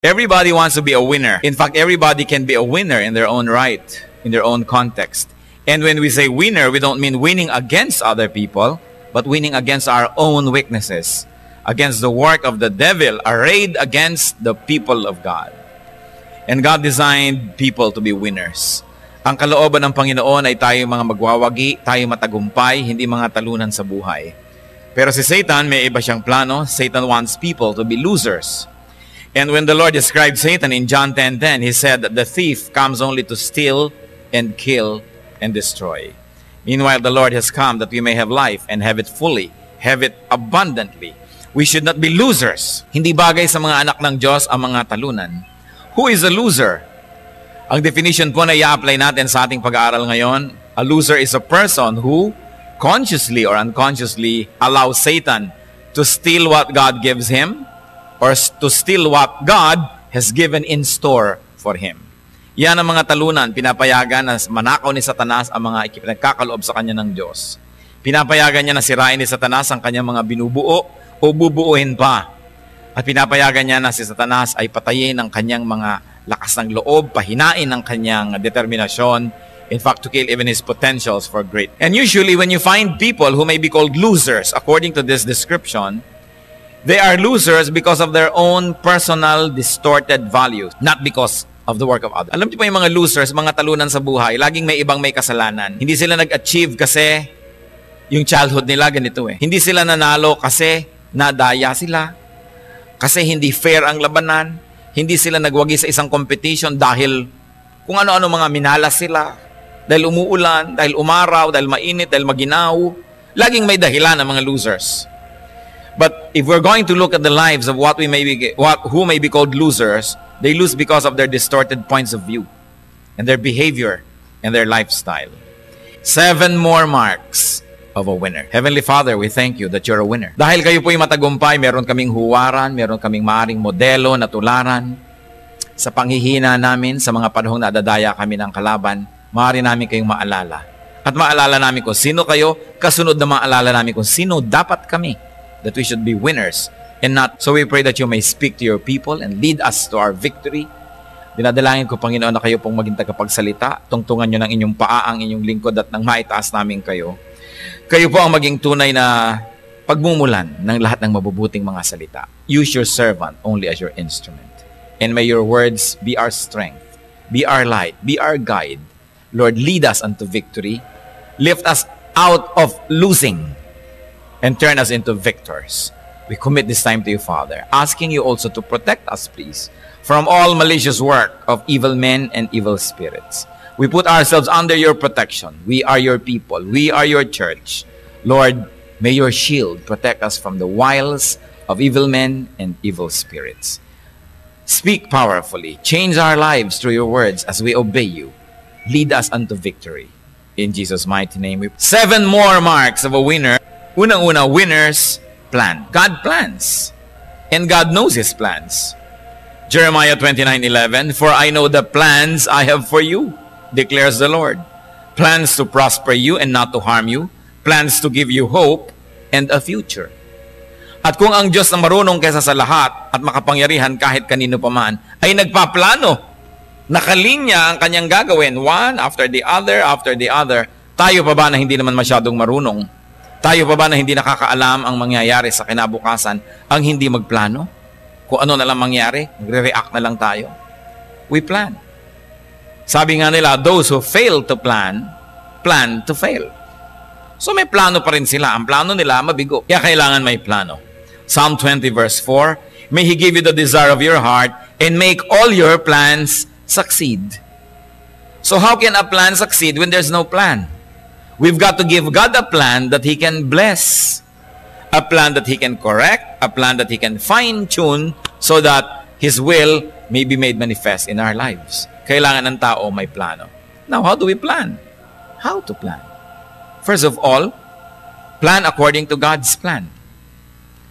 Everybody wants to be a winner. In fact, everybody can be a winner in their own right, in their own context. And when we say winner, we don't mean winning against other people, but winning against our own weaknesses, against the work of the devil, arrayed against the people of God. And God designed people to be winners. Ang kalooban ng Panginoon ay tayo mga magwawagi, tayo matagumpay, hindi mga talunan sa buhay. Pero si Satan, may iba siyang plano. Satan wants people to be losers. And when the Lord described Satan in John 10:10, He said that the thief comes only to steal and kill and destroy. Meanwhile, the Lord has come that we may have life and have it fully, have it abundantly. We should not be losers. Hindi bagay sa mga anak ng Diyos ang mga talunan. Who is a loser? Ang definition po na i-apply natin sa ating pag-aaral ngayon, a loser is a person who consciously or unconsciously allows Satan to steal what God gives him or to steal what God has given in store for him. Yan ang mga talunan, pinapayagan na manakaw ni Satanas ang mga ipinagkakaloob sa kanya ng Diyos. Pinapayagan niya na sirain ni Satanas ang kanyang mga binubuo o bubuuin pa. At pinapayagan niya na si Satanas ay patayin ang kanyang mga lakas ng loob, pahinain ang kanyang determinasyon, in fact, to kill even his potentials for great. And usually, when you find people who may be called losers, according to this description, they are losers because of their own personal distorted values, not because of the work of others. Alam niyo po yung mga losers, mga talunan sa buhay, laging may ibang may kasalanan. Hindi sila nag-achieve kasi yung childhood nila ganito eh. Hindi sila nanalo kasi nadaya sila, kasi hindi fair ang labanan. Hindi sila nagwagi sa isang competition dahil kung ano-ano mga minalas sila. Dahil umuulan, dahil umaraw, dahil mainit, dahil maginaw. Laging may dahilan ang mga losers. But if we're going to look at the lives of who may be called losers, they lose because of their distorted points of view and their behavior and their lifestyle. 7 more marks of a winner. Heavenly Father, we thank you that you're a winner. Dahil kayo po'y matagumpay, meron kaming huwaran, meron kaming maaring modelo na tularan. Sa panghihina namin, sa mga panahong nadadaya kami ng kalaban, maaari namin kayong maalala. At maalala namin kung sino kayo, kasunod na maalala namin kung sino dapat kami. That we should be winners and not. So we pray that you may speak to your people and lead us to our victory. Dinadalangin ko, Panginoon, na kayo pong maging tagapagsalita. Tungtungan nyo ng inyong paa ang inyong lingkod at nang maitaas namin kayo. Kayo po ang maging tunay na pagmumulan ng lahat ng mabubuting mga salita. Use your servant only as your instrument. And may your words be our strength, be our light, be our guide. Lord, lead us unto victory. Lift us out of losing and turn us into victors. We commit this time to you, Father, asking you also to protect us, please, from all malicious work of evil men and evil spirits. We put ourselves under your protection. We are your people. We are your church. Lord, may your shield protect us from the wiles of evil men and evil spirits. Speak powerfully. Change our lives through your words as we obey you. Lead us unto victory. In Jesus' mighty name. 7 more marks of a winner. Unang-una, winners plan. God plans. And God knows His plans. Jeremiah 29:11, for I know the plans I have for you, declares the Lord. Plans to prosper you and not to harm you. Plans to give you hope and a future. At kung ang Diyos na marunong kaysa sa lahat at makapangyarihan kahit kanino paman ay nagpaplano, nakalinya ang kanyang gagawin, one after the other, tayo pa ba na hindi naman masyadong marunong? Tayo pa ba na hindi nakakaalam ang mangyayari sa kinabukasan ang hindi magplano? Kung ano na lang mangyari, magre-react na lang tayo. We plan. Sabi nga nila, those who fail to plan, plan to fail. So may plano pa rin sila. Ang plano nila, mabigo. Kaya kailangan may plano. Psalm 20 verse 4, may He give you the desire of your heart and make all your plans succeed. So how can a plan succeed when there's no plan? We've got to give God a plan that He can bless. A plan that He can correct. A plan that He can fine-tune so that His will may be made manifest in our lives. Kailangan ng tao may plano. Now, how do we plan? How to plan? First of all, plan according to God's plan.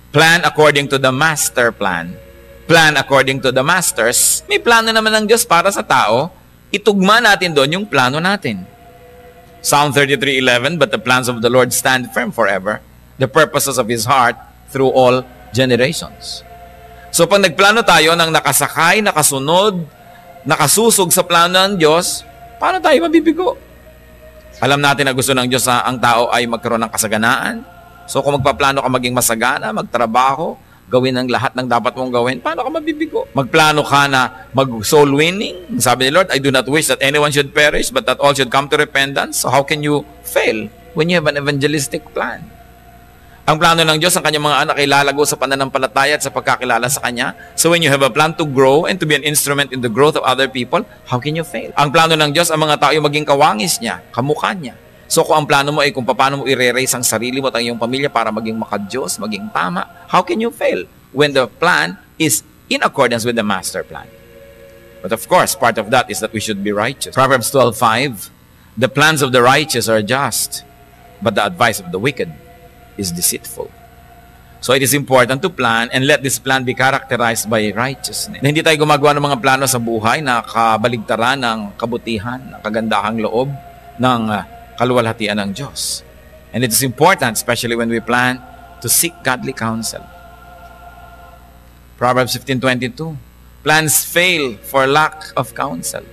Plan according to the master plan. Plan according to the masters. May plano naman ng Diyos para sa tao. Itugma natin doon yung plano natin. Psalm 33:11, but the plans of the Lord stand firm forever, the purposes of His heart through all generations. So pag nagplano tayo ng nakasakay, nakasunod, nakasusog sa plano ng Diyos, paano tayo mabibigo? Alam natin na gusto ng Diyos ang tao ay magkaroon ng kasaganaan. So kung magpaplano ka maging masagana, magtrabaho, gawin ang lahat ng dapat mong gawin, paano ka mabibigo? Magplano ka na mag-soul winning. Sabi ni Lord, I do not wish that anyone should perish, but that all should come to repentance. So how can you fail when you have an evangelistic plan? Ang plano ng Diyos, ang kanyang mga anak ay lalago sa pananampalataya at sa pagkakilala sa Kanya. So when you have a plan to grow and to be an instrument in the growth of other people, how can you fail? Ang plano ng Diyos, ang mga tao ay maging kawangis niya, kamukha niya. So kung ang plano mo ay kung paano mo i-raise ang sarili mo at ang iyong pamilya para maging maka-Diyos, maging tama, how can you fail when the plan is in accordance with the master plan? But of course, part of that is that we should be righteous. Proverbs 12:5, the plans of the righteous are just, but the advice of the wicked is deceitful. So it is important to plan and let this plan be characterized by righteousness. Na hindi tayo gumagawa ng mga plano sa buhay na kabaligtaran ng kabutihan, ng kagandahang loob, ng kaluwalhatian ng Diyos. And it is important, especially when we plan, to seek godly counsel. Proverbs 15:22, plans fail for lack of counsel,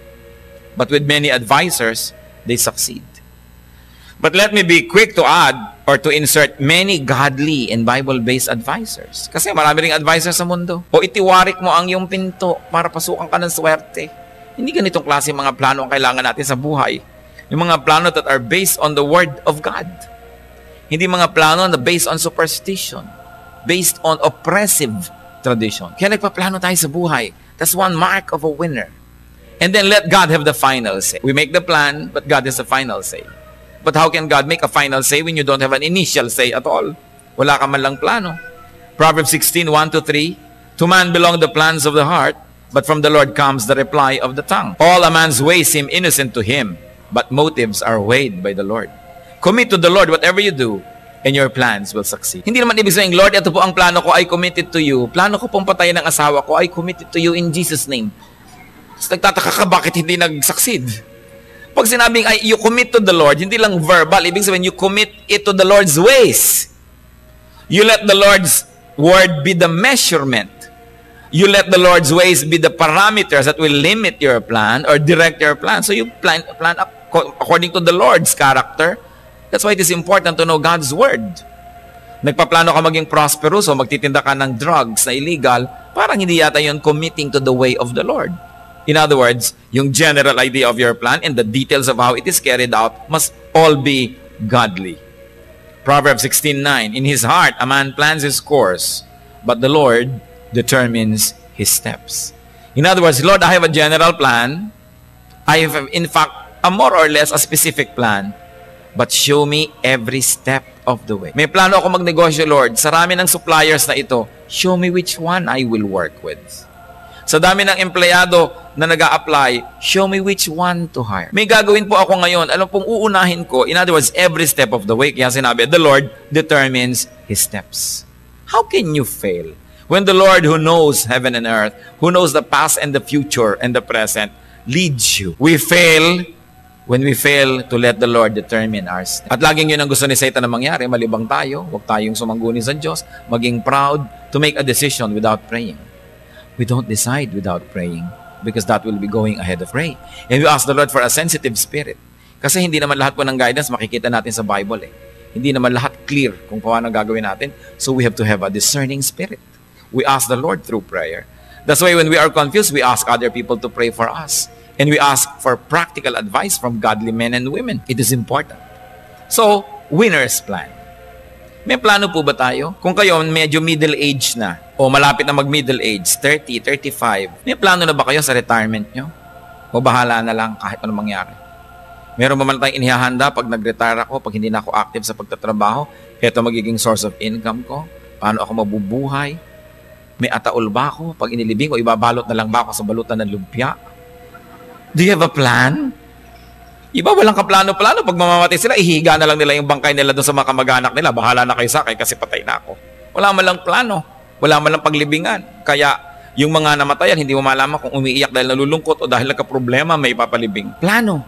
but with many advisors, they succeed. But let me be quick to add or to insert many godly and Bible-based advisors. Kasi marami ring advisors sa mundo. O itiwarik mo ang iyong pinto para pasukan ka ng swerte. Hindi ganitong klase mga plano ang kailangan natin sa buhay. Yung mga plano that are based on the Word of God. Hindi mga plano na based on superstition. Based on oppressive tradition. Kaya nagpaplano tayo sa buhay. That's one mark of a winner. And then let God have the final say. We make the plan, but God has the final say. But how can God make a final say when you don't have an initial say at all? Wala ka man lang plano. Proverbs 16:1-3, to man belong the plans of the heart, but from the Lord comes the reply of the tongue. All a man's ways seem innocent to him, but motives are weighed by the Lord. Commit to the Lord whatever you do, and your plans will succeed. Hindi naman ibig sabihin, Lord, ito po ang plano ko, I committed to you. Plano ko pong patayin ng asawa ko, I committed to you in Jesus' name. So, nagtataka ka, bakit hindi nag-succeed? Pag sinabing you commit to the Lord, hindi lang verbal, ibig sabihin you commit it to the Lord's ways. You let the Lord's word be the measurement. You let the Lord's ways be the parameters that will limit your plan or direct your plan. So you plan according to the Lord's character. That's why it is important to know God's word. Nagpaplano ka maging prosperous o magtitinda ka ng drugs na illegal, parang hindi yata yun committing to the way of the Lord. In other words, yung general idea of your plan and the details of how it is carried out must all be godly. Proverbs 16:9, in his heart a man plans his course, but the Lord determines his steps. In other words, Lord, I have a general plan. I have, in fact, a more or less a specific plan, but show me every step of the way. May plano ako magnegosyo, Lord. Sa rami ng suppliers na ito, show me which one I will work with. Sa dami ng empleyado na nag-a-apply, show me which one to hire. May gagawin po ako ngayon. Alam pong uunahin ko. In other words, every step of the way. Kaya sinabi, the Lord determines His steps. How can you fail when the Lord who knows heaven and earth, who knows the past and the future and the present, leads you? We fail when we fail to let the Lord determine our steps. At laging yun ang gusto ni Satan na mangyari. Malibang tayo. Huwag tayong sumangguni sa Diyos. Maging proud to make a decision without praying. We don't decide without praying because that will be going ahead of pray. And we ask the Lord for a sensitive spirit. Kasi hindi naman lahat po ng guidance makikita natin sa Bible. Hindi naman lahat clear kung paano gagawin natin. So we have to have a discerning spirit. We ask the Lord through prayer. That's why when we are confused, we ask other people to pray for us. And we ask for practical advice from godly men and women. It is important. So, winner's plan. May plano po ba tayo? Kung kayo medyo middle age na, o malapit na mag-middle age, 30, 35, may plano na ba kayo sa retirement nyo? O bahala na lang kahit ano mangyari? Meron ba man tayong inihahanda pag nag-retire ako, pag hindi na ako active sa pagtatrabaho, ito magiging source of income ko? Paano ako mabubuhay? May ataol ba ako? Pag inilibing o ibabalot na lang ba ako sa balutan ng lumpia? Do you have a plan? Iba walang kaplano-plano. Pag mamamatay sila, ihiga na lang nila yung bangkay nila doon sa mga kamag-anak nila. Bahala na kayo sa akin kasi patay na ako. Wala man lang plano. Wala man lang paglibingan. Kaya yung mga namatayan, hindi mo malaman kung umiiyak dahil nalulungkot o dahil nagka-problema, may ipapalibing. Plano.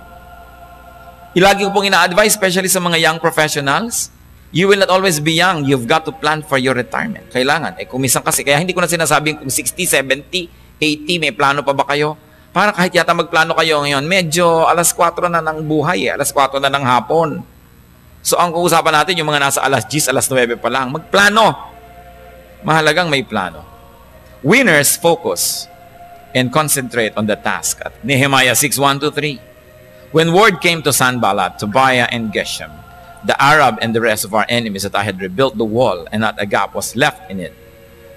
Ilagi ko pong ina-advise, especially sa mga young professionals, You will not always be young. You've got to plan for your retirement. Kailangan. Kumisan kasi, kaya hindi ko na sinasabing kung 60, 70, 80, may plano pa ba kayo? Para kahit yata magplano kayo ngayon, medyo alas 4 na ng buhay, alas 4 na ng hapon. So ang uusapan natin, yung mga nasa alas 10, alas 9 pa lang, magplano. Mahalagang may plano. Winners focus and concentrate on the task. At Nehemiah 6:1-3. When word came to Sanballat, Tobiah, and Geshem, the Arab and the rest of our enemies, that I had rebuilt the wall and not a gap was left in it,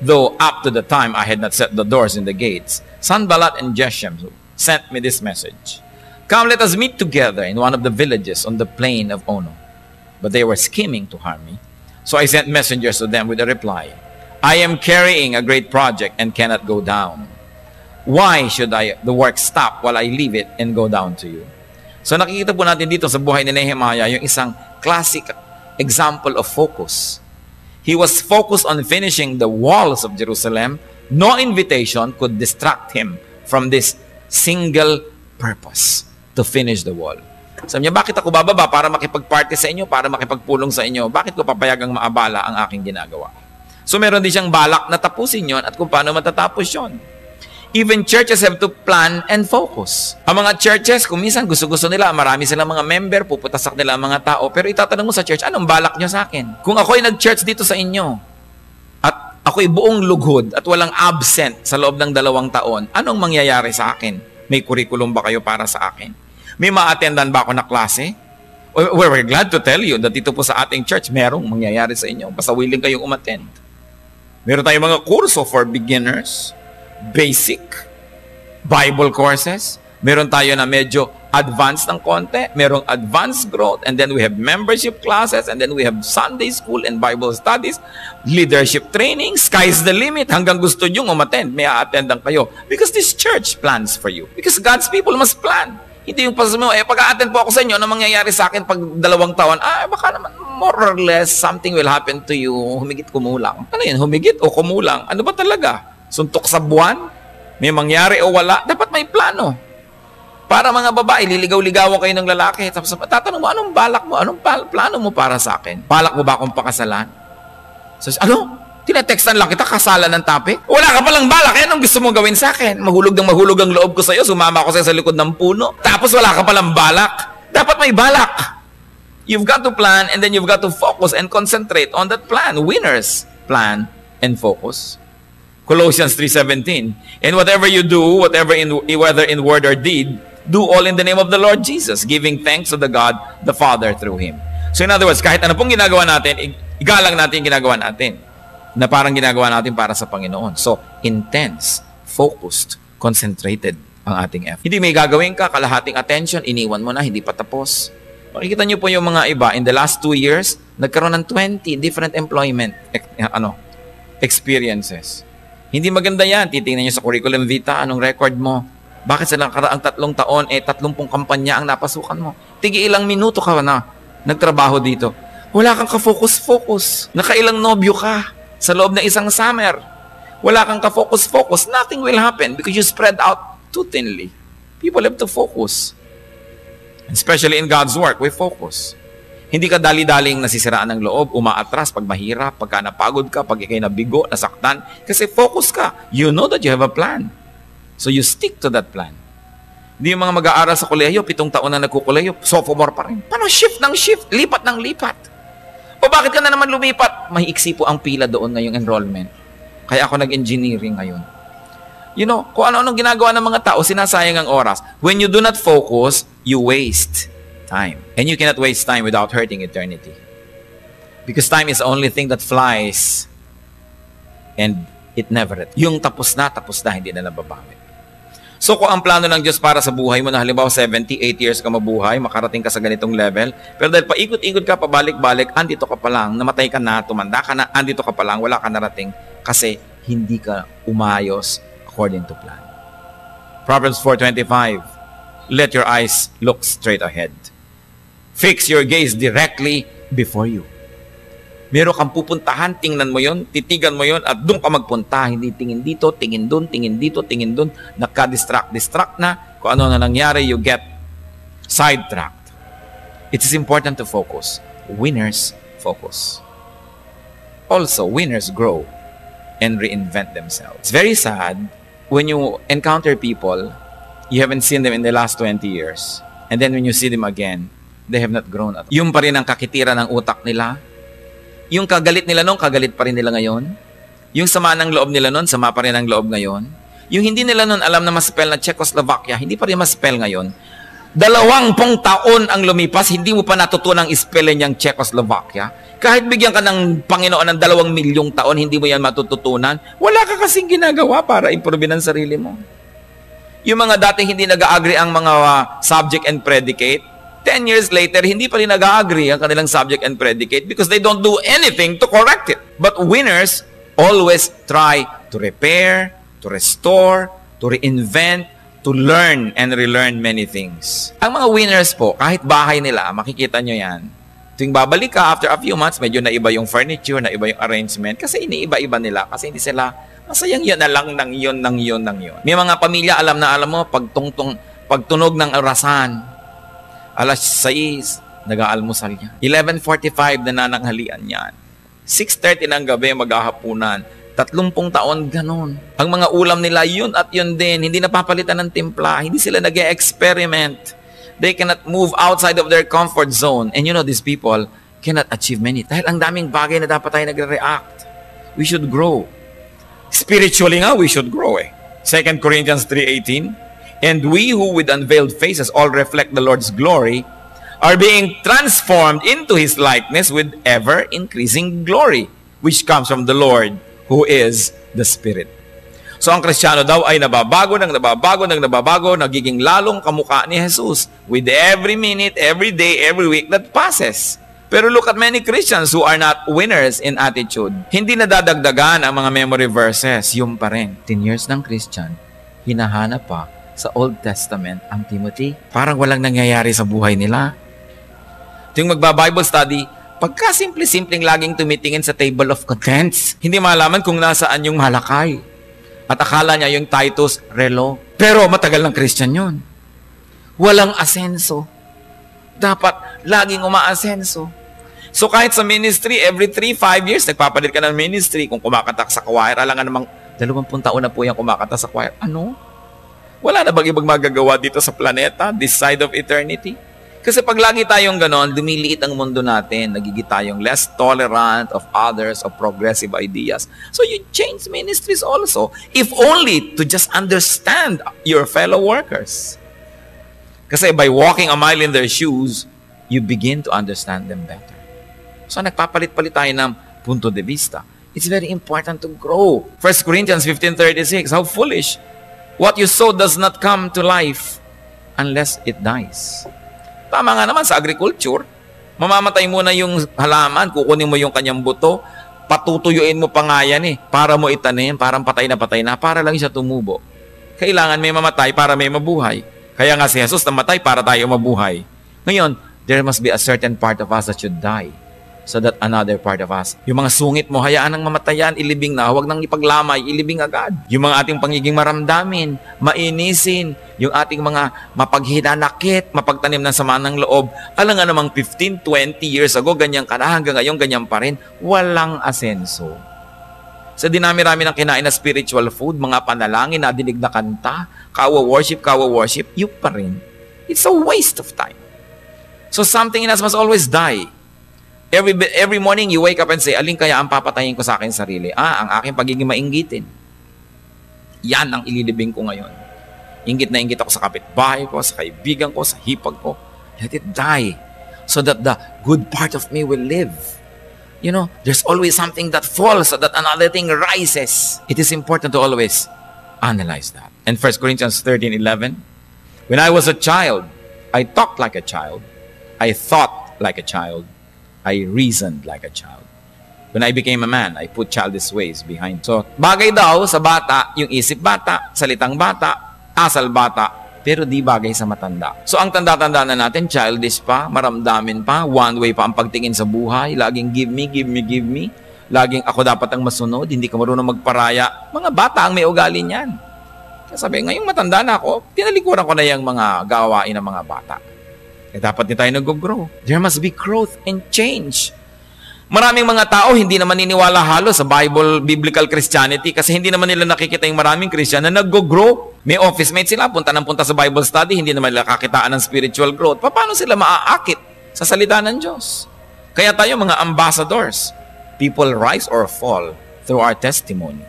though up to the time I had not set the doors in the gates, Sanballat and Geshem sent me this message. Come, let us meet together in one of the villages on the plain of Ono. But they were scheming to harm me. So I sent messengers to them with a reply. I am carrying a great project and cannot go down. Why should the work stop while I leave it and go down to you? So nakikita po natin dito sa buhay ni Nehemiah yung isang classic example of focus. He was focused on finishing the walls of Jerusalem. No invitation could distract him from this single purpose, to finish the wall. Sabi niya, bakit ako bababa? Para makipag-party sa inyo, para makipagpulong sa inyo. Bakit ko papayagang maabala ang aking ginagawa? So meron din siyang balak na tapusin yon at kung paano matatapos yon. Even churches have to plan and focus. Ang mga churches, kung minsan gusto-gusto nila, marami silang mga member, puputasak nila ang mga tao, pero itatanong mo sa church, anong balak nyo sa akin? Kung ako'y nag-church dito sa inyo, at ako'y buong lughod at walang absent sa loob ng 2 taon, anong mangyayari sa akin? May curriculum ba kayo para sa akin? May ma-attendan ba ako na klase? We're glad to tell you that dito po sa ating church, merong mangyayari sa inyo. Basta willing kayong umattend. Meron tayong mga kurso for beginners, basic, Bible courses. Meron tayo na medyo advanced ng konti. Merong advanced growth. And then we have membership classes. And then we have Sunday school and Bible studies. Leadership training. Sky's the limit. Hanggang gusto nyo umattend, may a-attendan kayo. Because this church plans for you. Because God's people must plan. Hindi yung pasasabi mo, pag-a-attend po ako sa inyo, ano mangyayari sa akin pag 2 taon? Baka naman more or less something will happen to you. Humigit kumulang. Ano yun? Humigit o kumulang? Ano ba talaga? Suntok sa buwan? May mangyari o wala? Dapat may plano. Para mga babae, liligaw-ligawan kayo ng lalaki. Tapos tatanong mo, anong balak mo? Anong plano mo para sa akin? Balak mo ba akong pakasalan? So, ano? Tinetextan lang kita, kasalan ng topic? Wala ka palang balak. Anong gusto mong gawin sa akin? Mahulog ang loob ko sa'yo. Sumama ako sa likod ng puno. Tapos wala ka palang balak. Dapat may balak. You've got to plan and then you've got to focus and concentrate on that plan. Winners plan and focus. Colossians 3:17. And whatever you do, whether in word or deed, do all in the name of the Lord Jesus, giving thanks to the God, the Father, through Him. So in other words, kahit ano pong ginagawa natin, igalang natin yung ginagawa natin na parang ginagawa natin para sa Panginoon. So, intense, focused, concentrated ang ating effort. Hindi may gagawin ka, kalahating attention, iniwan mo na, hindi pa tapos. Makikita niyo po yung mga iba, in the last 2 years, nagkaroon ng 20 different employment experiences. Hindi maganda yan. Titingnan niyo sa curriculum vitae, anong record mo? Bakit sa nakaraang 3 taon, 30 kampanya ang napasukan mo? Tigi ilang minuto ka na nagtrabaho dito. Wala kang ka-focus-focus. Nakailang nobyo ka sa loob ng isang summer. Wala kang ka-focus-focus. Nothing will happen because you spread out too thinly. People have to focus. Especially in God's work, we focus. Hindi ka dali-daling nasisiraan ng loob, umaatras pag mahirap, pagka napagod ka, pag ikay nabigo, nasaktan. Kasi focus ka. You know that you have a plan. So you stick to that plan. Hindi yung mga mag-aaral sa kolehiyo, 7 taon na nagkukolehiyo, sophomore pa rin. Paano shift ng shift? Lipat ng lipat. O bakit ka na naman lumipat? Mahiiksi po ang pila doon ngayong enrollment. Kaya ako nag-engineering ngayon. You know, kung ano-anong ginagawa ng mga tao, sinasayang ang oras. When you do not focus, you waste time. And you cannot waste time without hurting eternity. Because time is the only thing that flies and it never returns. Yung tapos na, hindi na nababawi. So kung ang plano ng Diyos para sa buhay mo na halimbawa 78 years ka mabuhay, makarating ka sa ganitong level, pero dahil paikot-ikot ka, pabalik-balik, andito ka pa lang, namatay ka na, tumanda ka na, andito ka pa lang, wala ka narating kasi hindi ka umayos according to plan. Proverbs 4:25, let your eyes look straight ahead. Fix your gaze directly before you. Meron kang pupuntahan, tingnan mo yon, titigan mo yon, at doon ka magpunta. Hindi tingin dito, tingin doon, tingin dito, tingin doon. Distract na. Kung ano na nangyari, you get sidetracked. It is important to focus. Winners focus. Also, winners grow and reinvent themselves. It's very sad when you encounter people, you haven't seen them in the last 20 years, and then when you see them again, they have not grown at all. Yung pa rin ang kakitira ng utak nila. Yung kagalit nila noon, kagalit pa rin nila ngayon. Yung sama ng loob nila noon, sama pa rin ang loob ngayon. Yung hindi nila noon alam na ma-spell na Czechoslovakia, hindi pa rin ma-spell ngayon. 20 taon ang lumipas, hindi mo pa natutunang ispellin yung Czechoslovakia. Kahit bigyan ka ng Panginoon ng 2 milyong taon, hindi mo yan matututunan. Wala ka kasing ginagawa para improve ang sarili mo. Yung mga dating hindi nag-agree ang mga subject and predicate, 10 years later, hindi pa rin nag-agree ang kanilang subject and predicate because they don't do anything to correct it. But winners always try to repair, to restore, to reinvent, to learn and relearn many things. Ang mga winners po, kahit bahay nila, makikita nyo yan. Tuwing babalik ka, after a few months, medyo naiba yung furniture, naiba yung arrangement, kasi iniiba-iba nila, kasi hindi sila masayang yan na lang ng yun. May mga pamilya, alam mo, pagtunog ng orasan, alas 6, nag-aalmusal yan. 11:45 na nananghalian yan. 6:30 ng gabi, maghahapunan. 30 taon, ganon. Ang mga ulam nila, yun at yun din. Hindi napapalitan ng timpla. Hindi sila nag-experiment. They cannot move outside of their comfort zone. And you know, these people cannot achieve many. Dahil ang daming bagay na dapat tayo nagre-react. We should grow. Spiritually nga, we should grow 2 Corinthians 3:18, and we who with unveiled faces all reflect the Lord's glory are being transformed into His likeness with ever-increasing glory, which comes from the Lord, who is the Spirit. So ang Kristiyano daw ay nababago, nagiging lalong kamukha ni Jesus with every minute, every day, every week that passes. Pero look at many Christians who are not winners in attitude. Hindi nadadagdagan ang mga memory verses, yung pa rin. 10 years ng Christian, hinahanap pa sa Old Testament ang Timothy. Parang walang nangyayari sa buhay nila. Yung magba-Bible study, pagka simple-simpleng laging tumitingin sa table of contents, hindi malaman kung nasaan yung Malakay. At akala niya yung Titus, relo. Pero matagal ng Christian yun. Walang asenso. Dapat laging umaasenso. So kahit sa ministry, every 3-5 years, nagpapalit ka ng ministry. Kung kumakatak sa choir, alangan namang 20 taon na po yung kumakatak sa choir. Ano? Wala na bang ibang magagawa dito sa planeta, this side of eternity? Kasi pag lagi tayong ganon, lumiliit ang mundo natin, nagiging tayong less tolerant of others, of progressive ideas. So you change ministries also, if only to just understand your fellow workers. Kasi by walking a mile in their shoes, you begin to understand them better. So nagpapalit-palit tayo ng punto de vista. It's very important to grow. 1 Corinthians 15:36, how foolish! What you sow does not come to life unless it dies. Tama nga naman sa agriculture, mamamatay muna yung halaman, kukunin mo yung kanyang buto, patutuyuin mo pa nga yan para mo itanim, parang patay na, para lang siya tumubo. Kailangan may mamatay para may mabuhay. Kaya nga si Jesus namatay para tayo mabuhay. Ngayon, there must be a certain part of us that should die so that another part of us, yung mga sungit mo, hayaan ng mamatayan, ilibing na, huwag nang ipaglamay, ilibing agad. Yung mga ating pangiging maramdamin, mainisin, yung ating mga mapaghinanakit, mapagtanim ng sama ng loob, alam nga namang 15, 20 years ago, ganyan ka na, hanggang ngayon, ganyan pa rin, walang asenso. Sa dinami-rami ng kinain na spiritual food, mga panalangin, nadinig na kanta, kawa-worship, yun pa rin. It's a waste of time. So something in us must always die. Every morning, you wake up and say, alin kaya ang papatayin ko sa akin sarili? Ang aking pagiging mainggitin. Yan ang ililibing ko ngayon. Inggit na inggit ako sa kapitbahay ko, sa kaibigan ko, sa hipag ko. Let it die so that the good part of me will live. You know, there's always something that falls so that another thing rises. It is important to always analyze that. And 1 Corinthians 13:11, when I was a child, I talked like a child. I thought like a child. I reasoned like a child. When I became a man, I put childish ways behind. So, bagay daw sa bata, yung isip bata, salitang bata, asal bata, pero di bagay sa matanda. So, ang tanda-tanda na natin, childish pa, maramdamin pa, one way pa ang pagtingin sa buhay, laging give me. Laging ako dapat ang masunod, hindi ka marunong magparaya. Mga bata ang may ugali niyan. Kaya sabi, ngayong matanda na ako, tinalikuran ko na yung mga gawain ng mga bata. Dapat din tayo nag-grow. There must be growth and change. Maraming mga tao hindi naman niniwala halos sa Biblical Christianity kasi hindi naman nila nakikita yung maraming Christian na nag-grow. May office mate sila, punta sa Bible study, hindi naman nila kakitaan ng spiritual growth. Paano sila maaakit sa salita ng Diyos? Kaya tayo mga ambassadors. People rise or fall through our testimony.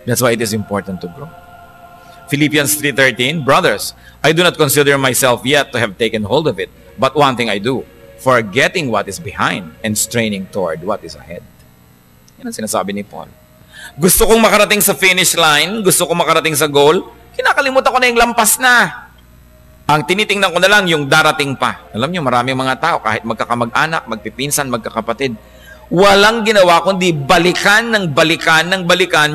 That's why it is important to grow. Philippians 3:13, brothers, I do not consider myself yet to have taken hold of it, but one thing I do, forgetting what is behind and straining toward what is ahead. Yan ang sinasabi ni Paul. Gusto kong makarating sa finish line, gusto kong makarating sa goal, kinakalimutan ko na yung lampas na. Ang tinitingnan ko na lang yung darating pa. Alam niyo, maraming mga tao, kahit magkakamag-anak, magpipinsan, magkakapatid, walang ginawa kundi balikan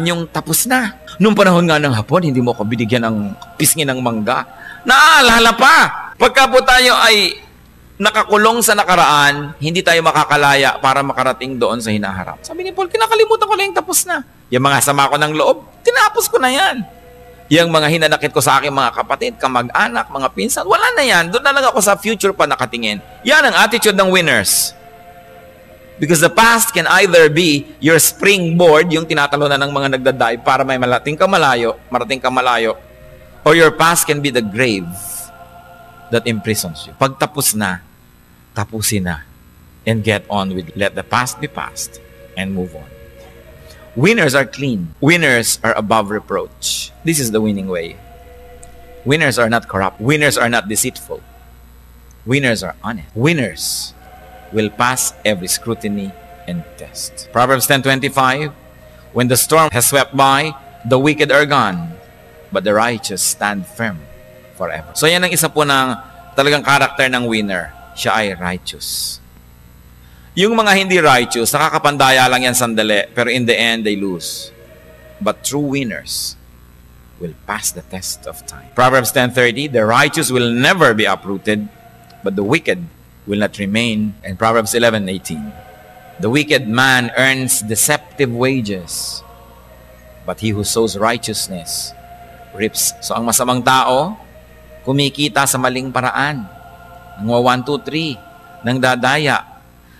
yung tapos na. Noong panahon nga ng hapon, hindi mo ako binigyan ng pisngi ng mangga. Naalala pa! Pagka po tayo ay nakakulong sa nakaraan, hindi tayo makakalaya para makarating doon sa hinaharap. Sabi ni Paul, kinakalimutan ko na yung tapos na. Yung mga sama ko ng loob, tinapos ko na yan. Yung mga hinanakit ko sa aking mga kapatid, kamag-anak, mga pinsan, wala na yan. Doon na lang ako sa future pa nakatingin. Yan ang attitude ng winners. Because the past can either be your springboard, yung tinatalunan ng mga nagdadive para may marating ka malayo, or your past can be the grave that imprisons you. Pag tapos na, tapusin na, and get on with it. Let the past be past and move on. Winners are clean. Winners are above reproach. This is the winning way. Winners are not corrupt. Winners are not deceitful. Winners are honest. Winners will pass every scrutiny and test. Proverbs 10:25, when the storm has swept by, the wicked are gone, but the righteous stand firm forever. So yan ang isa po ng talagang karakter ng winner. Siya ay righteous. Yung mga hindi righteous, nakakapandaya lang yan sandali, pero in the end, they lose. But true winners will pass the test of time. Proverbs 10:30, the righteous will never be uprooted, but the wicked will not remain. And Proverbs 11:18, the wicked man earns deceptive wages, but he who sows righteousness reaps. So ang masamang tao, kumikita sa maling paraan. Nang 1, 2, 3, nang dadaya.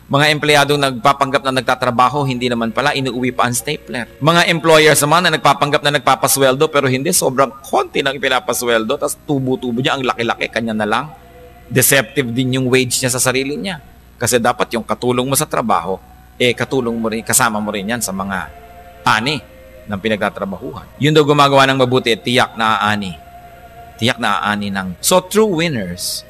Mga empleyadong nagpapanggap na nagtatrabaho, hindi naman pala, inuuwi pa ang stapler. Mga employers naman na nagpapanggap na nagpapasweldo, pero hindi, sobrang konti lang pinapasweldo, tapos tubo-tubo niya, ang laki-laki, kanya na lang. Deceptive din yung wage niya sa sarili niya. Kasi dapat yung katulong mo sa trabaho, katulong mo rin, kasama mo rin yan sa mga ani ng pinagtatrabahuhan. Yun daw gumagawa ng mabuti, tiyak na aani. Tiyak na aani ng... So true winners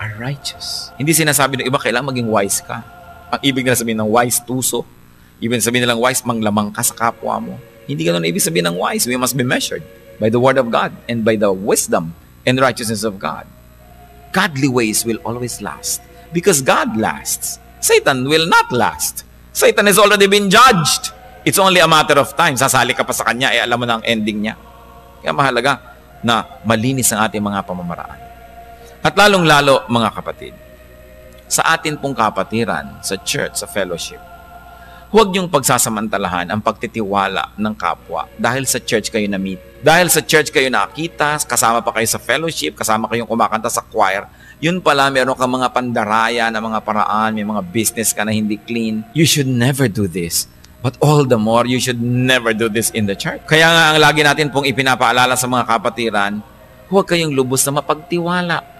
are righteous. Hindi sinasabi ng iba, kailangan maging wise ka. Ang ibig na sabihin ng wise, tuso. Ibig sabihin nilang wise, manglamang ka sa kapwa mo. Hindi ganun ibig sabihin ng wise. We must be measured by the word of God and by the wisdom and righteousness of God. Godly ways will always last because God lasts. Satan will not last. Satan has already been judged. It's only a matter of time. Sasali ka pa sa kanya, alam mo na ang ending niya. Kaya mahalaga na malinis ang ating mga pamamaraan. At lalong-lalo, mga kapatid, sa atin pong kapatiran, sa church, sa fellowship, huwag niyong pagsasamantalahan ang pagtitiwala ng kapwa dahil sa church kayo na-meet. Dahil sa church kayo nakita, kasama pa kayo sa fellowship, kasama kayong kumakanta sa choir, yun pala meron kang mga pandaraya na mga paraan, may mga business ka na hindi clean. You should never do this. But all the more, you should never do this in the church. Kaya nga ang lagi natin pong ipinapaalala sa mga kapatiran, huwag kayong lubos na mapagtiwala.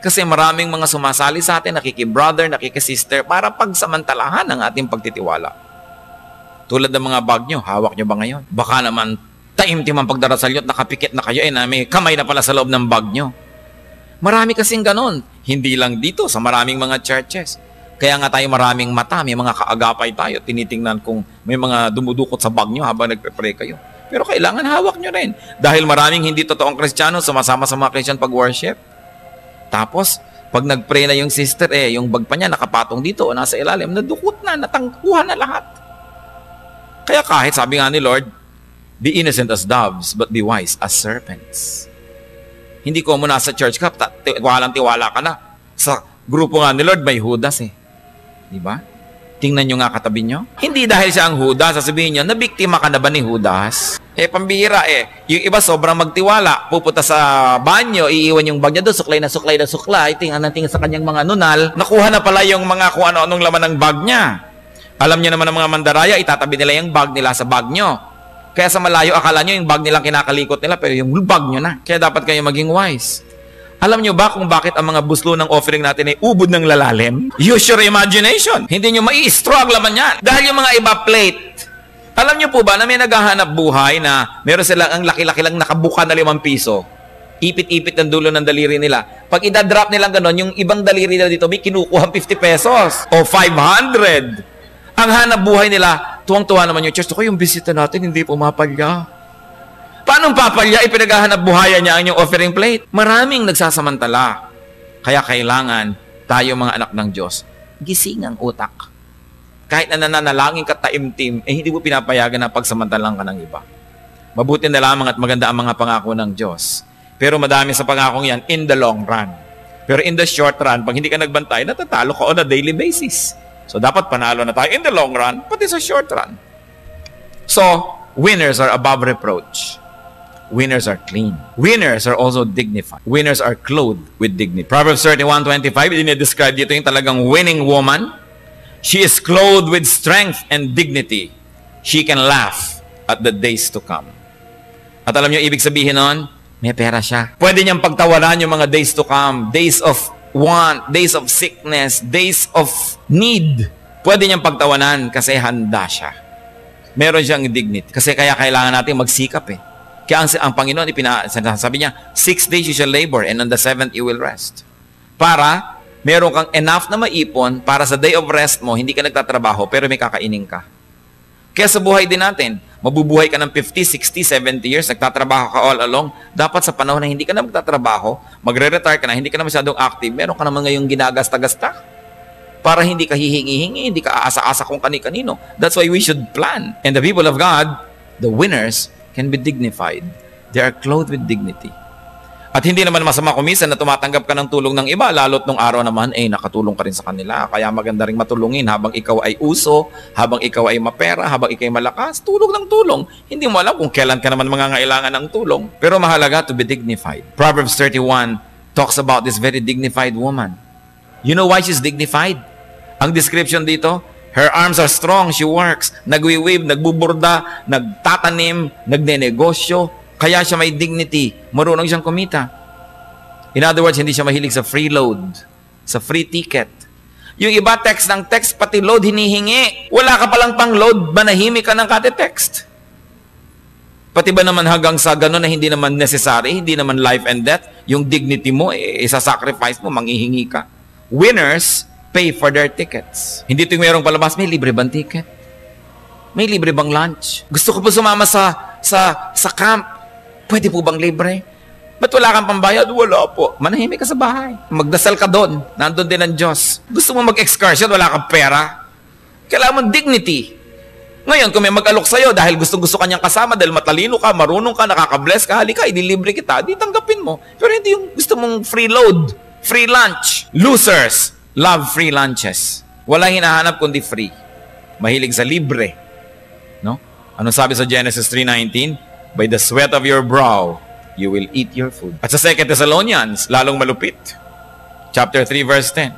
Kasi maraming mga sumasali sa atin, nakiki-brother, nakiki-sister, para pagsamantalahan ang ating pagtitiwala. Tulad ng mga bag nyo, hawak nyo ba ngayon? Baka naman, taimtim ang pagdarasal nyo at nakapikit na kayo, na may kamay na pala sa loob ng bag nyo. Marami kasing ganon. Hindi lang dito, sa maraming mga churches. Kaya nga tayo maraming mata, may mga kaagapay tayo, tinitingnan kung may mga dumudukot sa bag nyo habang nagpe-pray kayo. Pero kailangan hawak nyo rin. Dahil maraming hindi totoong Kristiyano, sumasama sa mga Christian pag-worship. Tapos, pag nag-pray na yung sister, yung bag pa niya nakapatong dito o nasa ilalim, nadukot na, natangkuhan na lahat. Kaya kahit sabi nga ni Lord, be innocent as doves, but be wise as serpents. Hindi ko mo nasa church ka, tiwala ka na. Sa grupo nga ni Lord, may Judas Di ba? Tingnan nyo nga katabi nyo. Hindi dahil siya ang Judas, sasabihin nyo, nabiktima ka na ba ni Judas? Pambihira Yung iba sobrang magtiwala, pupunta sa banyo, iiwan yung bag niya doon, suklay na suklay, tingnan sa kanyang mga nunal, nakuha na pala yung mga kung ano-anong laman ng bag niya. Alam niyo naman ang mga mandaraya, itatabi nila yung bag nila sa bag nyo. Kaya sa malayo, akala nyo yung bag nilang kinakalikot nila, pero yung bag nyo na. Kaya dapat kayo maging wise. Alam nyo ba kung bakit ang mga buslo ng offering natin ay ubod ng lalalim? Use your imagination. Hindi nyo mai-straw ang laman yan. Dahil yung mga iba plate. Alam nyo po ba na may naghahanap buhay na meron silang ang laki-laki lang nakabuka na 5 piso? Ipit-ipit ng dulo ng daliri nila. Pag idadrop nilang ganon, yung ibang daliri nila dito may kinukuha 50 pesos o 500. Ang hanap buhay nila, tuwang-tuwa naman yung church. Ito yung bisita natin, hindi pumapalya. Paano papalya? Ipinaghahanap buhayan niya ang yung offering plate. Maraming nagsasamantala. Kaya kailangan tayo mga anak ng Diyos, gising ang utak. Kahit na nananalangin ka taimtim, hindi mo pinapayagan na pagsamantalang ka ng iba. Mabuti na lamang at maganda ang mga pangako ng Diyos. Pero madami sa pangakong yan in the long run. Pero in the short run, pag hindi ka nagbantay, natatalo ka on a daily basis. So, dapat panalo na tayo in the long run, pati sa short run. So, winners are above reproach. Winners are clean. Winners are also dignified. Winners are clothed with dignity. Proverbs 31:25, dinidescribe dito yung talagang winning woman. She is clothed with strength and dignity. She can laugh at the days to come. At alam niyo, ibig sabihin nun, may pera siya. Pwede niyang pagtawaran yung mga days to come. Days of want, days of sickness, days of need. Pwede niyang pagtawanan kasi handa siya. Meron siyang dignity. Kasi kaya kailangan natin magsikap eh. Kaya ang Panginoon, sabi niya, 6 days you shall labor and on the 7th you will rest. Para meron kang enough na maipon para sa day of rest mo, hindi ka nagtatrabaho pero may kakainin ka. Kaya sa buhay din natin, mabubuhay ka ng 50, 60, 70 years, nagtatrabaho ka all along. Dapat sa panahon na hindi ka na magtatrabaho, magre-retire ka na, hindi ka na masyadong active, meron ka naman ngayong ginagasta-gasta. Para hindi ka hihingi-hingi, hindi ka aasa-asa kung kani-kanino. That's why we should plan. And the people of God, the winners, can be dignified. They are clothed with dignity. At hindi naman masama kumisan na tumatanggap ka ng tulong ng iba, lalo't nung araw naman, nakatulong ka rin sa kanila. Kaya maganda rin matulungin habang ikaw ay uso, habang ikaw ay mapera, habang ikaw ay malakas, tulong ng tulong. Hindi mo alam kung kailan ka naman mangangailangan ng tulong. Pero mahalaga to be dignified. Proverbs 31 talks about this very dignified woman. You know why she's dignified? Ang description dito, her arms are strong, she works, nagwi-weave, nagbuburda, nagtatanim, nagnenegosyo. Kaya siya may dignity. Marunong siyang kumita. In other words, hindi siya mahilig sa free load, sa free ticket. Yung iba text ng text, pati load hinihingi. Wala ka palang pang load, manahimik ka ng kate-text. Pati ba naman hanggang sa gano'n na hindi naman necessary, hindi naman life and death, yung dignity mo, isa-sacrifice mo, manghihingi ka. Winners pay for their tickets. Hindi ito yung mayroong palabas, may libre bang ticket? May libre bang lunch? Gusto ko po sumama sa camp. Pwede po bang libre? Ba't wala kang pambayad? Wala po. Manahimik ka sa bahay. Magdasal ka doon. Nandun din ang Diyos. Gusto mo mag-excursion, wala kang pera. Kailangan mo dignity. Ngayon, kung may mag-alok sa'yo dahil gusto kanyang kasama, dahil matalino ka, marunong ka, nakaka-bless ka, halika, idilibre kita, di tanggapin mo. Pero hindi yung gusto mong free load, free lunch. Losers love free lunches. Walang hinahanap kundi free. Mahilig sa libre. No? Ano sabi sa Genesis 3:19? By the sweat of your brow, you will eat your food. At sa 2 Thessalonians, lalong malupit. Chapter 3, verse 10.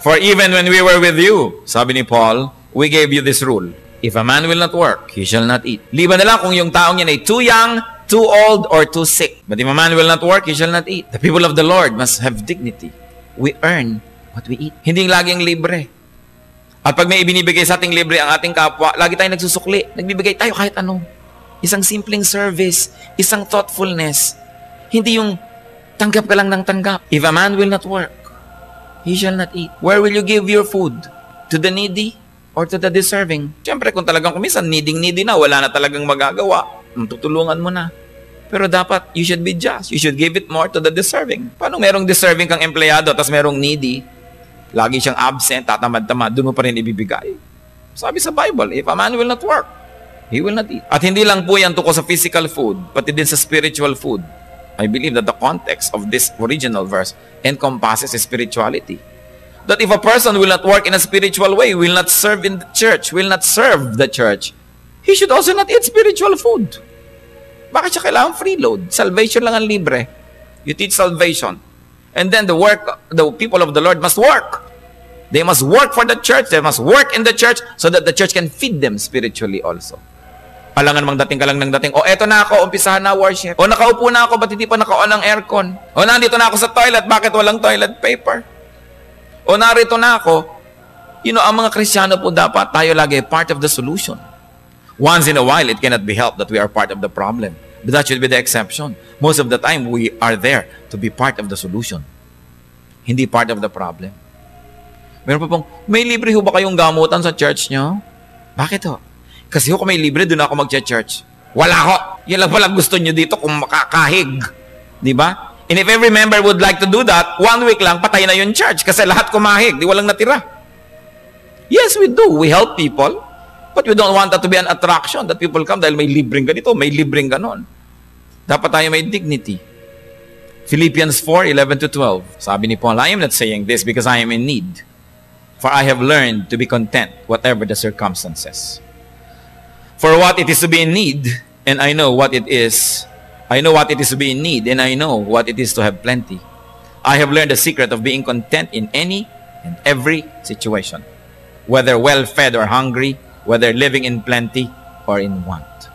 For even when we were with you, sabi ni Paul, we gave you this rule. If a man will not work, he shall not eat. Liban na lang kung yung taong yan ay too young, too old, or too sick. But if a man will not work, he shall not eat. The people of the Lord must have dignity. We earn what we eat. Hindi laging libre. At pag may ibinibigay sa ating libre ang ating kapwa, lagi tayong nagsusukli. Nagbibigay tayo kahit ano. Isang simpleng service, isang thoughtfulness. Hindi yung tanggap ka lang ng tanggap. If a man will not work, he shall not eat. Where will you give your food? To the needy or to the deserving? Siyempre, kung talagang kumisan, needy na, wala na talagang magagawa, tutulungan mo na. Pero dapat, you should be just. You should give it more to the deserving. Paano merong deserving kang empleyado, tapos merong needy, lagi siyang absent, tatamad-tamad, doon mo pa rin ibibigay. Sabi sa Bible, if a man will not work, he will not eat. At hindi lang po yan tungkol sa physical food, pati din sa spiritual food. I believe that the context of this original verse encompasses spirituality. That if a person will not work in a spiritual way, will not serve in the church, will not serve the church, he should also not eat spiritual food. Bakit siya kailangan free load? Salvation lang ang libre. You teach salvation. And then the people of the Lord must work. They must work for the church. They must work in the church so that the church can feed them spiritually also. Alangan mang dating ka lang ng dating, eto na ako, umpisahan na worship. Nakaupo na ako, ba't hindi pa naka-on ang aircon? Nandito na ako sa toilet, bakit walang toilet paper? Narito na ako. Ang mga Kristiyano po dapat tayo lagi part of the solution. Once in a while, it cannot be helped that we are part of the problem. But that should be the exception. Most of the time, we are there to be part of the solution. Hindi part of the problem. Meron pa pong, may libre ho ba kayong gamutan sa church nyo? Bakit ho? Kasi kung may libre, doon ako mag-church. Wala ko. Yan lang pala gusto nyo dito kung makakahig. Di ba? And if every member would like to do that, 1 week lang, patay na yung church. Kasi lahat kumahig. Di walang natira. Yes, we do. We help people. But we don't want that to be an attraction that people come dahil may libreng ganito, may libreng ganon. Dapat tayo may dignity. Philippians 4:11-12. Sabi ni Paul, I am not saying this because I am in need. For I have learned to be content whatever the circumstances. For what it is to be in need, and I know what it is. I know what it is to be in need, and I know what it is to have plenty. I have learned the secret of being content in any and every situation, whether well-fed or hungry, whether living in plenty or in want.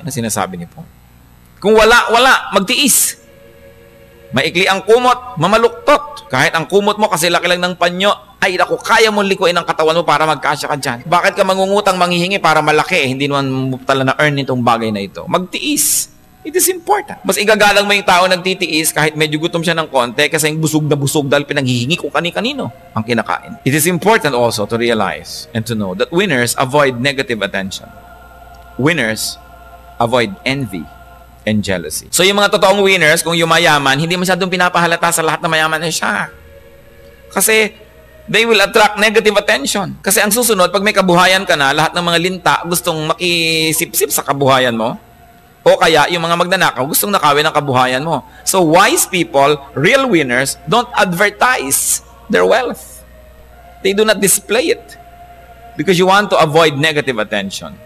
Yan ang sinasabi ni Paul. Kung wala, magtiis. Maikli ang kumot, mamaluktot. Kahit ang kumot mo kasi laki lang ng panyo, ay naku, kaya mo likuin ang katawan mo para magkasya ka dyan. Bakit ka mangungutang manghihingi para malaki? Hindi naman mo tala na earn itong bagay na ito. Magtiis. It is important. Mas igagalang mo yung tao nagtitiis kahit medyo gutom siya ng konti kasi yung busog na busog dahil pinanghihingi kung kani-kanino ang kinakain. It is important also to realize and to know that winners avoid negative attention. Winners avoid envy and jealousy. So yung mga totoong winners, kung yumayaman, hindi masyadong pinapahalata sa lahat na mayaman na siya. Kasi they will attract negative attention. Kasi ang susunod, pag may kabuhayan ka na, lahat ng mga linta gustong makisip-sip sa kabuhayan mo. O kaya, yung mga magnanakaw, gustong nakawin ang kabuhayan mo. So wise people, real winners, don't advertise their wealth. They do not display it. Because you want to avoid negative attention.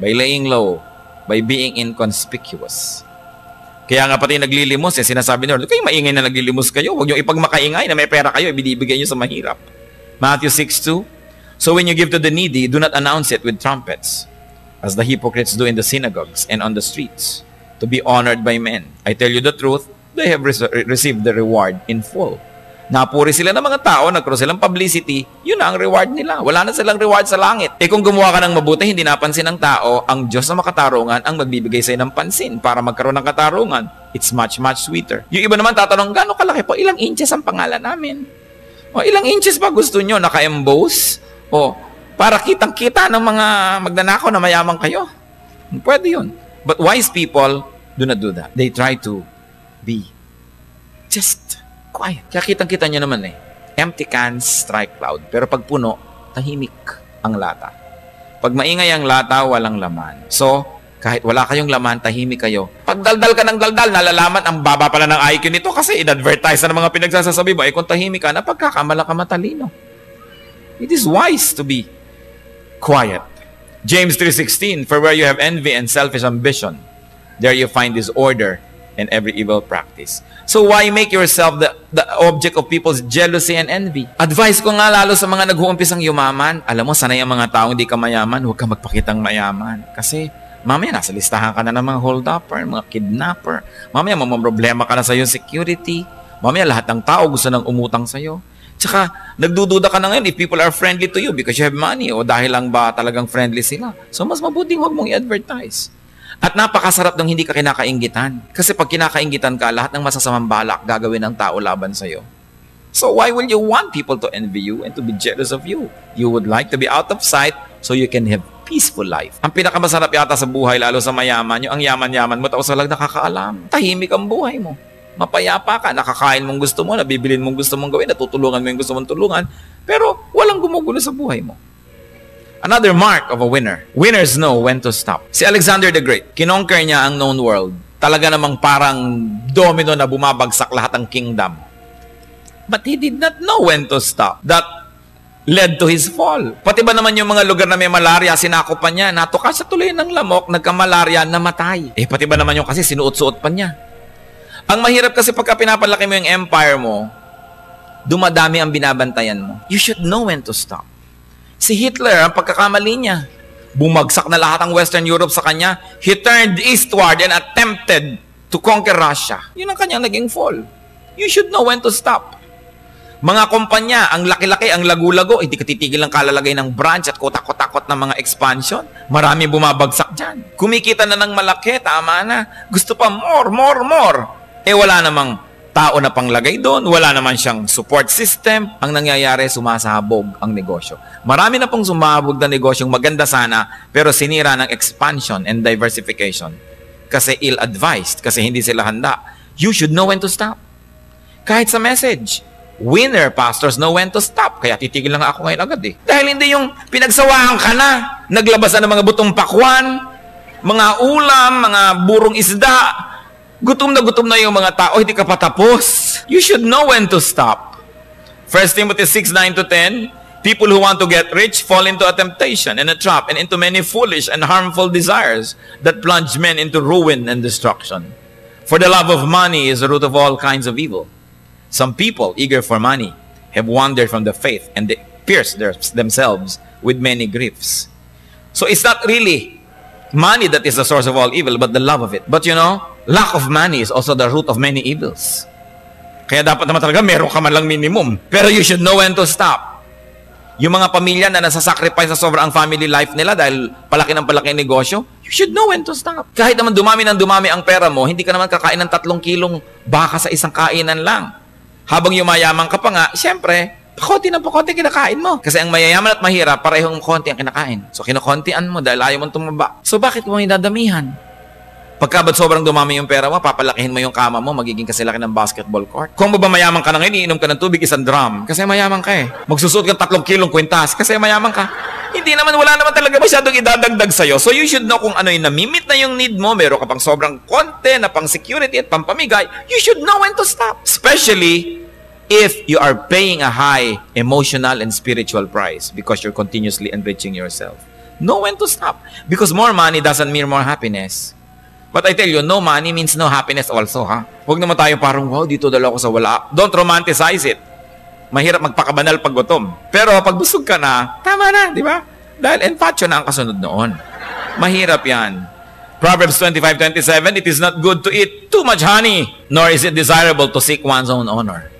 By laying low, by being inconspicuous. Kaya nga pati naglilimos, sinasabi nyo, kayo maingay na naglilimos kayo. Huwag nyo ipagmakaingay na may pera kayo, ibinibigay nyo sa mahirap. Matthew 6:2. So when you give to the needy, do not announce it with trumpets, as the hypocrites do in the synagogues and on the streets, to be honored by men. I tell you the truth, they have received the reward in full. Napuri sila ng mga tao, nagkaroon silang publicity, yun na ang reward nila. Wala na silang reward sa langit. Kung gumawa ka ng mabuti, hindi napansin ng tao, ang Diyos na makatarungan ang magbibigay sa'yo ng pansin para magkaroon ng katarungan. It's much, much sweeter. Yung iba naman tatanong, gano'ng kalaki po? Ilang inches ang pangalan namin? O ilang inches ba gusto nyo? Naka-emboss? O para kitang-kita ng mga magnanakaw na mayaman kayo? Pwede yun. But wise people do not do that. They try to be just quiet. Kaya kitang-kita nyo naman empty cans strike cloud. Pero pag puno, tahimik ang lata. Pag maingay ang lata, walang laman. So, kahit wala kayong laman, tahimik kayo. Pag daldal ka ng daldal, nalalaman ang baba pala ng IQ nito kasi in-advertise na ng mga pinagsasasabi mo. Kung tahimik ka, napagkakamala ka matalino. It is wise to be quiet. James 3:16, for where you have envy and selfish ambition, there you find disorder and every evil practice. So why make yourself the object of people's jealousy and envy? Advice ko nga lalo sa mga nag-uumpisang yumaman, alam mo, sanay ang mga taong hindi ka mayaman, huwag ka magpakitang mayaman. Kasi mamaya nasa listahan ka na ng mga hold-upper, mga kidnapper. Mamaya problema ka na sa iyong security. Mamaya lahat ng tao gusto nang umutang sa iyo. Tsaka nagdududa ka na ngayon if people are friendly to you because you have money o dahil lang ba talagang friendly sila. So mas mabuting huwag mong i-advertise. At napakasarap nung hindi ka kinakainggitan. Kasi pag kinakainggitan ka, lahat ng masasamang balak gagawin ng tao laban sa'yo. So why will you want people to envy you and to be jealous of you? You would like to be out of sight so you can have peaceful life. Ang pinakamasarap yata sa buhay, lalo sa mayaman, yung ang yaman-yaman mo, tapos walang nakakaalam. Tahimik ang buhay mo. Mapayapa ka, nakakain mong gusto mo, nabibilin mong gusto mong gawin, natutulungan mo yung gusto mong tulungan, pero walang gumugulo sa buhay mo. Another mark of a winner. Winners know when to stop. Si Alexander the Great, kinonquer niya ang known world. Talaga namang parang domino na bumabagsak lahat ng kingdom. But he did not know when to stop. That led to his fall. Pati ba naman yung mga lugar na may malaria, sinakopan niya, natuka sa tuloy ng lamok, nagka-malaria, namatay. Pati ba naman yung kasi sinuot-suot pa niya. Ang mahirap kasi pagka pinapalaki mo yung empire mo, dumadami ang binabantayan mo. You should know when to stop. Si Hitler, ang pagkakamali niya, bumagsak na lahat ang Western Europe sa kanya. He turned eastward and attempted to conquer Russia. Yun ang kanyang naging fall. You should know when to stop. Mga kumpanya, ang laki-laki, ang lagu-lago, hindi ka titigil ang kalalagay ng branch at kotak-kotakot ng mga expansion. Marami bumabagsak dyan. Kumikita na ng malaki, tama na. Gusto pa more. Wala namang tao na panglagay doon, wala naman siyang support system. Ang nangyayari, sumasabog ang negosyo. Marami na pong sumabog na negosyong maganda sana, pero sinira ng expansion and diversification. Kasi ill-advised, kasi hindi sila handa. You should know when to stop. Kahit sa message, winner pastors know when to stop. Kaya titigil lang ako ngayon agad eh. Dahil hindi yung pinagsawaan ka na, naglabasan ng mga butong pakwan, mga ulam, mga burong isda, gutom na yung mga tao, hindi ka patapos. You should know when to stop. 1 Timothy 6:9-10, people who want to get rich fall into a temptation and a trap and into many foolish and harmful desires that plunge men into ruin and destruction. For the love of money is the root of all kinds of evil. Some people, eager for money, have wandered from the faith and they pierce themselves with many griefs. So it's not really money that is the source of all evil, but the love of it. But you know, lack of money is also the root of many evils. Kaya dapat naman talaga meron ka man lang minimum. Pero you should know when to stop. Yung mga pamilya na nasasacrifice sa sobrang family life nila dahil palaki ng negosyo, you should know when to stop. Kahit naman dumami ang pera mo, hindi ka naman kakain ng 3 kilong baka sa isang kainan lang. Habang yumayaman ka pa nga, siyempre, pakonti kinakain mo. Kasi ang mayayaman at mahirap, parehong konti ang kinakain. So, kinakontian mo dahil ayaw mong tumaba. So, bakit mo idadamihan? Pagka ba't sobrang dumami yung pera mo, papalakihin mo yung kama mo, magiging kasilaki ng basketball court. Kung mayaman ka na ngayon, iinom ka ng tubig, 1 drum. Kasi mayaman ka eh. Magsusuot ka 3 kilong kwintas. Kasi mayaman ka. Wala naman talaga masyadong idadagdag sa'yo. So, you should know kung ano yung namimit na yung need mo. Meron ka pang sobrang konti na pang security at pampamigay. You should know when to stop. Especially if you are paying a high emotional and spiritual price because you're continuously enriching yourself. Know when to stop. Because more money doesn't mean more happiness. But I tell you, no money means no happiness also, ha? Huwag naman tayo parang, wow, dito dala ko sa wala. Don't romanticize it. Mahirap magpakabanal pag gutom. Pero pag busog ka na, tama na, di ba? Dahil enfatio na ang kasunod noon. Mahirap yan. Proverbs 25:27, it is not good to eat too much honey, nor is it desirable to seek one's own honor.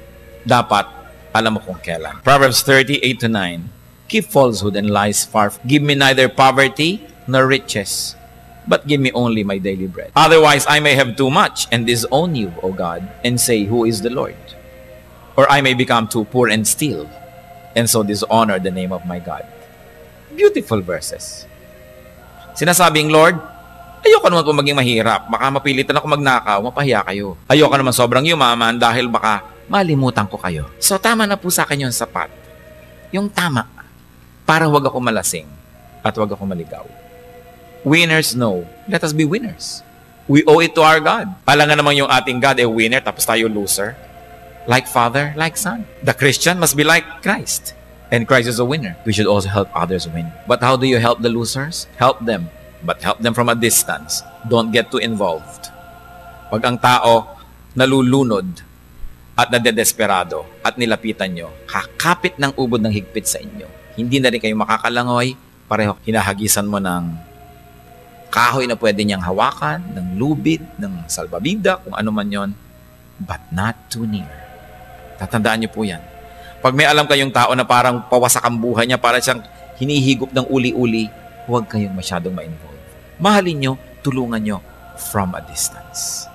Dapat, alam mo kung kailan. Proverbs 30:8-9, keep falsehood and lies far. Give me neither poverty nor riches, but give me only my daily bread. Otherwise, I may have too much and disown you, O God, and say, who is the Lord? Or I may become too poor and steal, and so dishonor the name of my God. Beautiful verses. Sinasabing, Lord, ayoko naman po maging mahirap. Baka mapilitan ako magnakaw, mapahiya kayo. Ayoko naman sobrang yumaman dahil baka malimutan ko kayo. So, tama na po sa akin yung sapat. Yung tama. Para wag ako malasing at wag ako maligaw. Winners know. Let us be winners. We owe it to our God. Alam nga naman yung ating God ay winner tapos tayo loser. Like Father, like Son. The Christian must be like Christ. And Christ is a winner. We should also help others win. But how do you help the losers? Help them. But help them from a distance. Don't get too involved. Pag ang tao nalulunod at nadedesperado at nilapitan nyo, kakapit ng ubod ng higpit sa inyo. Hindi na rin kayo makakalangoy. Pareho, hinahagisan mo ng kahoy na pwede niyang hawakan, ng lubid, ng salbabida, kung ano man yon, but not too near. Tatandaan niyo po yan. Pag may alam kayong tao na parang pawasak ang buhay niya, para siyang hinihigop ng uli-uli, huwag kayong masyadong ma-involve. Mahalin nyo, tulungan nyo from a distance.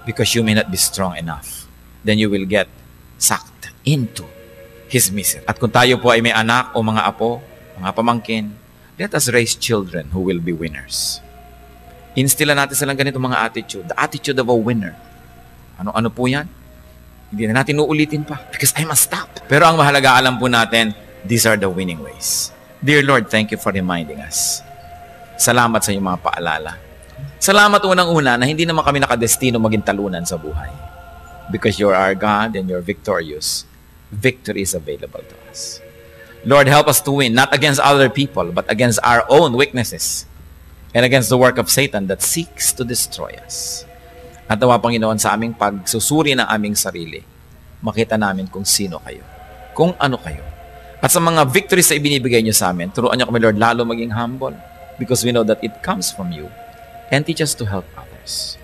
Because you may not be strong enough. Then you will get sucked into His misery. At kung tayo po ay may anak o mga apo, mga pamangkin, let us raise children who will be winners. Instila natin silang ganito mga attitude. The attitude of a winner. Ano po yan? Hindi na natin uulitin pa. Because I must stop. Pero ang mahalaga, alam po natin, these are the winning ways. Dear Lord, thank you for reminding us. Salamat sa iyong mga paalala. Salamat unang-una na hindi naman kami nakadestino maging talunan sa buhay. Because you're our God and you're victorious. Victory is available to us. Lord, help us to win, not against other people, but against our own weaknesses and against the work of Satan that seeks to destroy us. At nawa, Panginoon, sa aming pagsusuri ng aming sarili, makita namin kung sino kayo, kung ano kayo. At sa mga victories na ibinibigay niyo sa amin, turuan niyo kami, Lord, lalo maging humble because we know that it comes from you, and teach us to help others.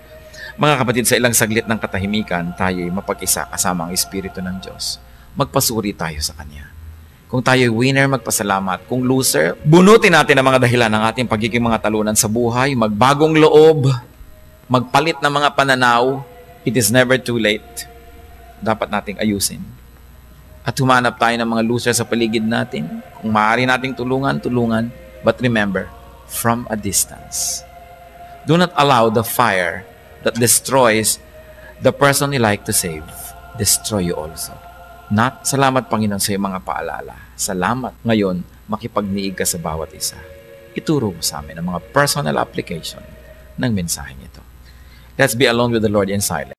Mga kapatid, sa ilang saglit ng katahimikan, tayo'y mapag-isa kasama ang Espiritu ng Diyos. Magpasuri tayo sa Kanya. Kung tayo'y winner, magpasalamat. Kung loser, bunutin natin ang mga dahilan ng ating pagiging mga talunan sa buhay, magbagong loob, magpalit ng mga pananaw. It is never too late. Dapat nating ayusin. At humanap tayo ng mga loser sa paligid natin. Kung maaari nating tulungan, tulungan. But remember, from a distance. Do not allow the fire that destroys the person you like to save, destroy you also. Not, salamat Panginoon sa iyong mga paalala. Salamat ngayon, makipagniig ka sa bawat isa. Ituro mo sa amin ang mga personal application ng mensaheng ito. Let's be alone with the Lord in silence.